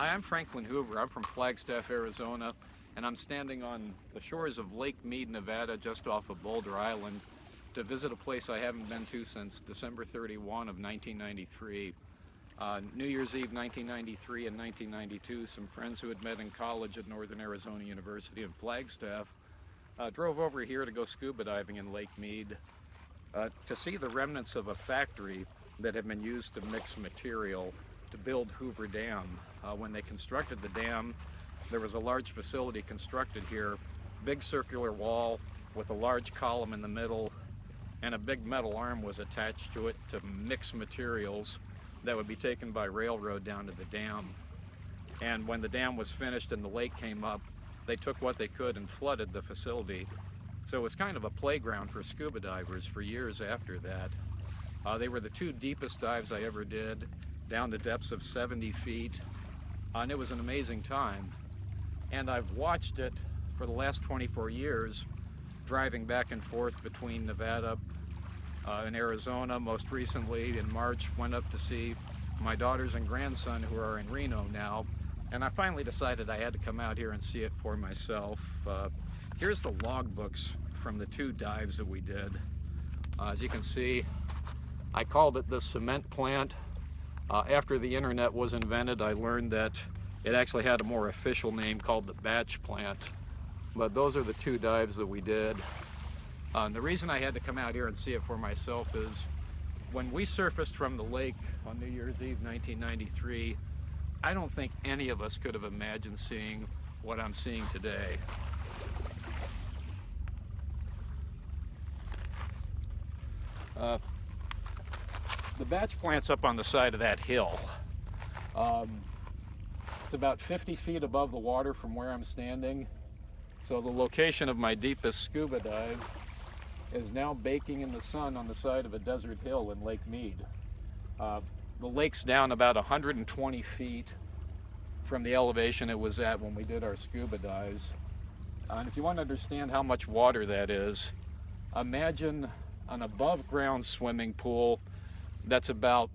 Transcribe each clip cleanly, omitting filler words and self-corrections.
Hi, I'm Franklin Hoover. I'm from Flagstaff, Arizona, and I'm standing on the shores of Lake Mead, Nevada, just off of Boulder Island, to visit a place I haven't been to since December 31 of 1993. New Year's Eve 1993 and 1992, some friends who had met in college at Northern Arizona University in Flagstaff drove over here to go scuba diving in Lake Mead to see the remnants of a factory that had been used to mix material to build Hoover Dam. When they constructed the dam, there was a large facility constructed here, big circular wall with a large column in the middle, and a big metal arm was attached to it to mix materials that would be taken by railroad down to the dam. And when the dam was finished and the lake came up, they took what they could and flooded the facility. So it was kind of a playground for scuba divers for years after that. They were the two deepest dives I ever did, down to depths of 70 feet, and it was an amazing time. And I've watched it for the last 24 years, driving back and forth between Nevada and Arizona. Most recently in March, went up to see my daughters and grandson who are in Reno now, and I finally decided I had to come out here and see it for myself. Here's the logbooks from the two dives that we did. As you can see, I called it the cement plant. After the internet was invented, I learned that it actually had a more official name called the batch plant. But those are the two dives that we did. The reason I had to come out here and see it for myself is when we surfaced from the lake on New Year's Eve 1993, I don't think any of us could have imagined seeing what I'm seeing today. The batch plant's up on the side of that hill. It's about 50 feet above the water from where I'm standing. So the location of my deepest scuba dive is now baking in the sun on the side of a desert hill in Lake Mead. The lake's down about 120 feet from the elevation it was at when we did our scuba dives. And if you want to understand how much water that is, imagine an above ground swimming pool that's about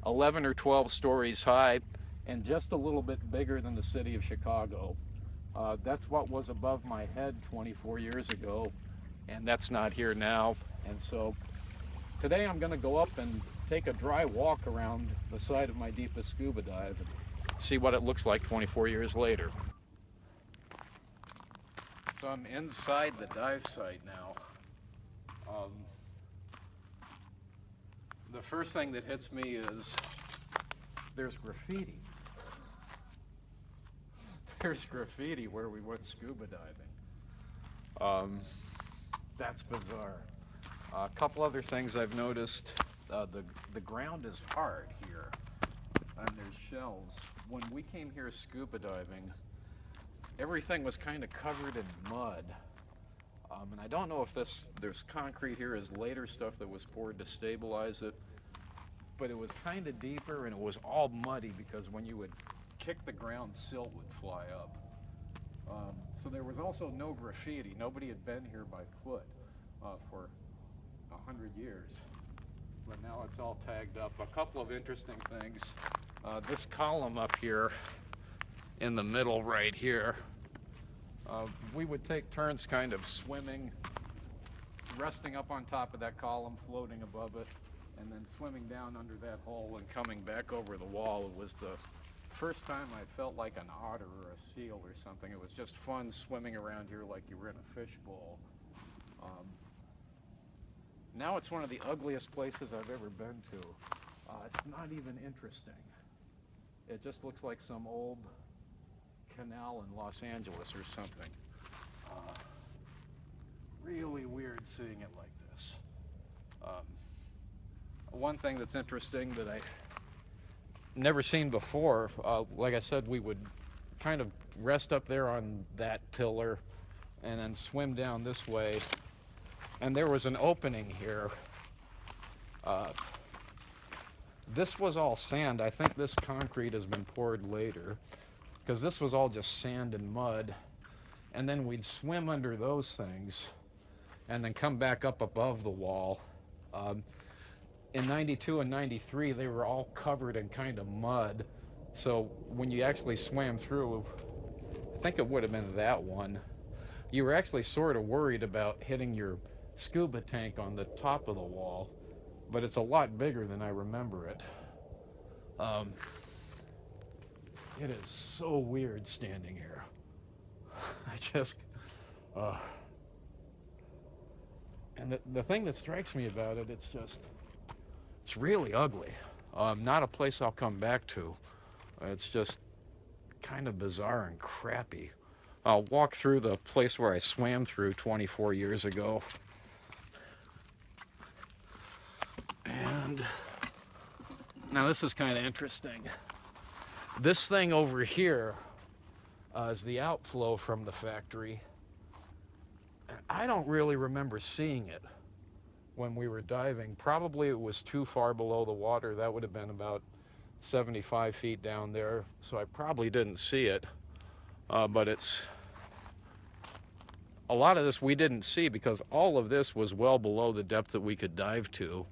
11 or 12 stories high and just a little bit bigger than the city of Chicago. That's what was above my head 24 years ago, and that's not here now. And so today I'm going to go up and take a dry walk around the side of my deepest scuba dive and see what it looks like 24 years later. So I'm inside the dive site now. The first thing that hits me is there's graffiti. There's graffiti where we went scuba diving. That's bizarre. A couple other things I've noticed. The ground is hard here, and there's shells. When we came here scuba diving, everything was kind of covered in mud. And I don't know if there's concrete here is later stuff that was poured to stabilize it, but it was kind of deeper and it was all muddy because when you would kick the ground, silt would fly up. So there was also no graffiti. Nobody had been here by foot for 100 years, but now it's all tagged up. A couple of interesting things. This column up here in the middle right here, we would take turns kind of swimming, resting up on top of that column, floating above it, and then swimming down under that hole and coming back over the wall. It was the first time I felt like an otter or a seal or something. It was just fun swimming around here like you were in a fishbowl. Now it's one of the ugliest places I've ever been to. It's not even interesting. It just looks like some old canal in Los Angeles or something. Really weird seeing it like this. One thing that's interesting that I never seen before, like I said, we would kind of rest up there on that pillar and then swim down this way, and there was an opening here. This was all sand. I think this concrete has been poured later, because this was all just sand and mud, and then we'd swim under those things and then come back up above the wall. In 92 and 93, they were all covered in kind of mud, So when you actually swam through, I think it would have been that one, you were actually sort of worried about hitting your scuba tank on the top of the wall, but it's a lot bigger than I remember it. Um, it is so weird standing here. I just, uh, and the thing that strikes me about it, it's really ugly. Not a place I'll come back to. It's just kind of bizarre and crappy. I'll walk through the place where I swam through 24 years ago. And now this is kind of interesting. This thing over here is the outflow from the factory. I don't really remember seeing it when we were diving. Probably it was too far below the water. That would have been about 75 feet down there, so I probably didn't see it. But it's a lot of this we didn't see because all of this was well below the depth that we could dive to,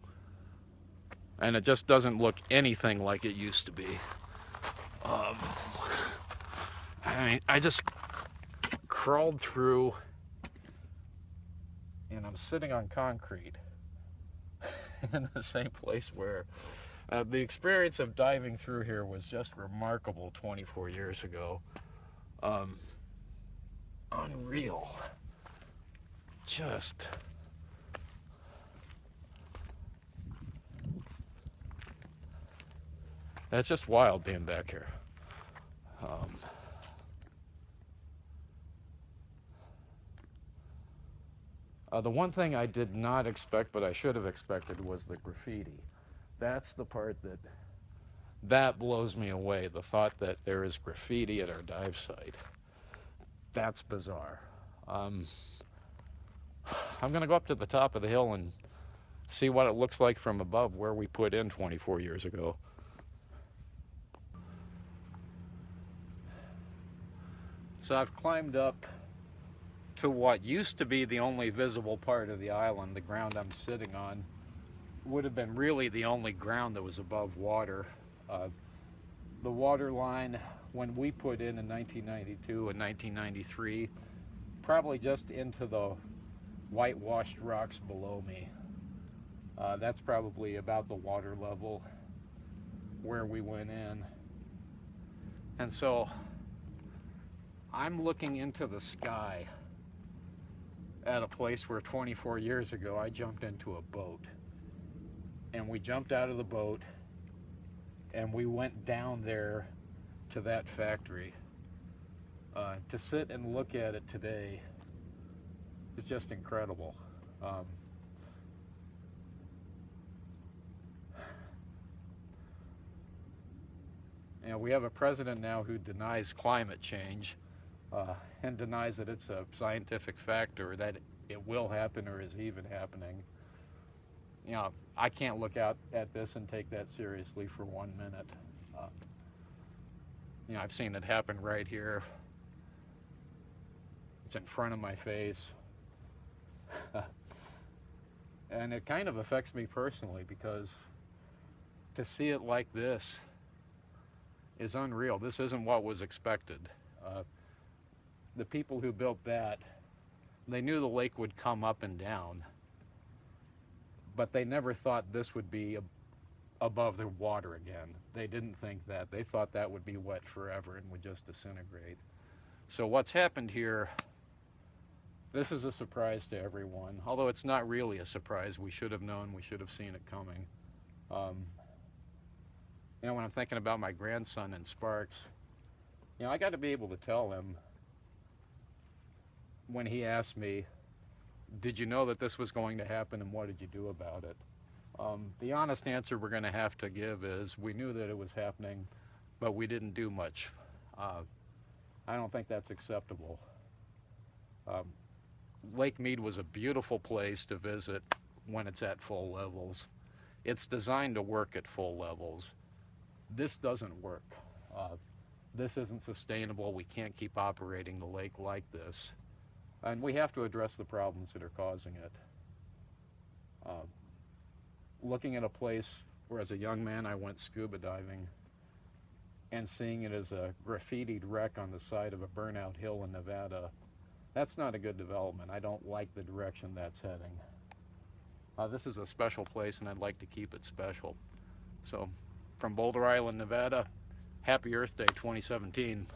and it just doesn't look anything like it used to be. I mean, I just crawled through, and I'm sitting on concrete in the same place where the experience of diving through here was just remarkable 24 years ago. Unreal. Just that's just wild being back here. The one thing I did not expect, but I should have expected, was the graffiti. That's the part that blows me away. The thought that there is graffiti at our dive site. That's bizarre. I'm gonna go up to the top of the hill and see what it looks like from above where we put in 24 years ago. So I've climbed up to what used to be the only visible part of the island. The ground I'm sitting on would have been really the only ground that was above water. The water line, when we put in 1992 and 1993, probably just into the whitewashed rocks below me. That's probably about the water level where we went in. And so I'm looking into the sky at a place where 24 years ago I jumped into a boat. And we jumped out of the boat and we went down there to that factory. To sit and look at it today is just incredible. You know, we have a president now who denies climate change and denies that it's a scientific fact or that it will happen or is even happening. You know, I can't look out at this and take that seriously for 1 minute. You know, I've seen it happen right here. It's in front of my face. And it kind of affects me personally because to see it like this is unreal. This isn't what was expected. The people who built that, they knew the lake would come up and down, but they never thought this would be above the water again. They didn't think that. They thought that would be wet forever and would just disintegrate. So what's happened here, this is a surprise to everyone. Although it's not really a surprise. We should have known, we should have seen it coming. You know, when I'm thinking about my grandson and Sparks, you know, I got to be able to tell him when he asked me, did you know that this was going to happen and what did you do about it? The honest answer we're going to have to give is we knew that it was happening, but we didn't do much. I don't think that's acceptable. Lake Mead was a beautiful place to visit when it's at full levels. It's designed to work at full levels. This doesn't work. This isn't sustainable. We can't keep operating the lake like this. And we have to address the problems that are causing it. Looking at a place where as a young man I went scuba diving, and seeing it as a graffitied wreck on the side of a burnout hill in Nevada, that's not a good development. I don't like the direction that's heading. This is a special place, and I'd like to keep it special. So, from Boulder Island, Nevada, happy Earth Day 2017.